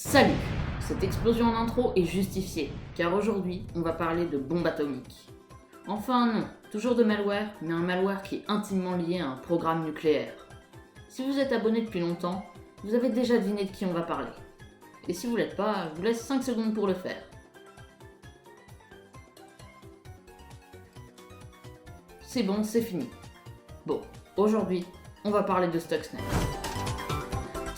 Salut! Cette explosion en intro est justifiée, car aujourd'hui, on va parler de bombes atomiques. Enfin non, toujours de malware, mais un malware qui est intimement lié à un programme nucléaire. Si vous êtes abonné depuis longtemps, vous avez déjà deviné de qui on va parler. Et si vous l'êtes pas, je vous laisse 5 secondes pour le faire. C'est bon, c'est fini. Bon, aujourd'hui, on va parler de Stuxnet.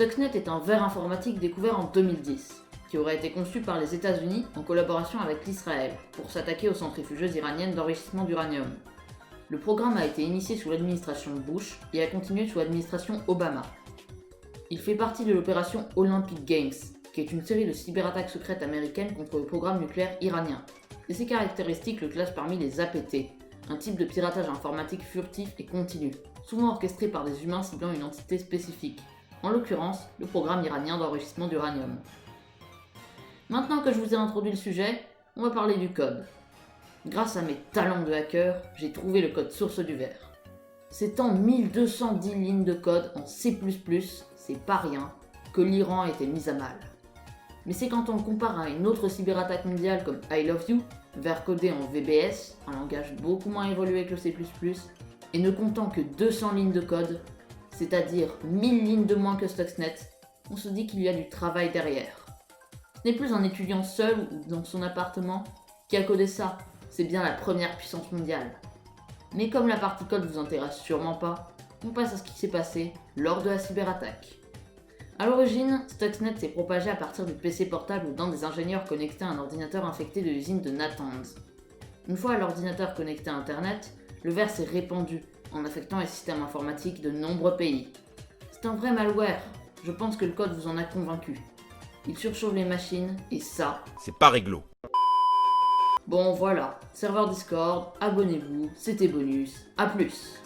Stuxnet est un ver informatique découvert en 2010, qui aurait été conçu par les États-Unis en collaboration avec l'Israël pour s'attaquer aux centrifugeuses iraniennes d'enrichissement d'uranium. Le programme a été initié sous l'administration Bush et a continué sous l'administration Obama. Il fait partie de l'opération Olympic Games, qui est une série de cyberattaques secrètes américaines contre le programme nucléaire iranien. Et ses caractéristiques le classent parmi les APT, un type de piratage informatique furtif et continu, souvent orchestré par des humains ciblant une entité spécifique, en l'occurrence le programme iranien d'enrichissement d'uranium. Maintenant que je vous ai introduit le sujet, on va parler du code. Grâce à mes talents de hacker, j'ai trouvé le code source du ver. C'est en 1210 lignes de code en C++, c'est pas rien, que l'Iran a été mis à mal. Mais c'est quand on le compare à une autre cyberattaque mondiale comme I Love You, vers codé en VBS, un langage beaucoup moins évolué que le C++, et ne comptant que 200 lignes de code, c'est-à-dire 1000 lignes de moins que Stuxnet, on se dit qu'il y a du travail derrière. Ce n'est plus un étudiant seul ou dans son appartement qui a codé ça, c'est bien la première puissance mondiale. Mais comme la partie code vous intéresse sûrement pas, on passe à ce qui s'est passé lors de la cyberattaque. A l'origine, Stuxnet s'est propagé à partir du PC portable ou d'un des ingénieurs connectés à un ordinateur infecté de l'usine de Natanz. Une fois l'ordinateur connecté à Internet, le ver s'est répandu en affectant les systèmes informatiques de nombreux pays. C'est un vrai malware, je pense que le code vous en a convaincu. Il surchauffe les machines, et ça... C'est pas réglo. Bon voilà, serveur Discord, abonnez-vous, c'était bonus, à plus.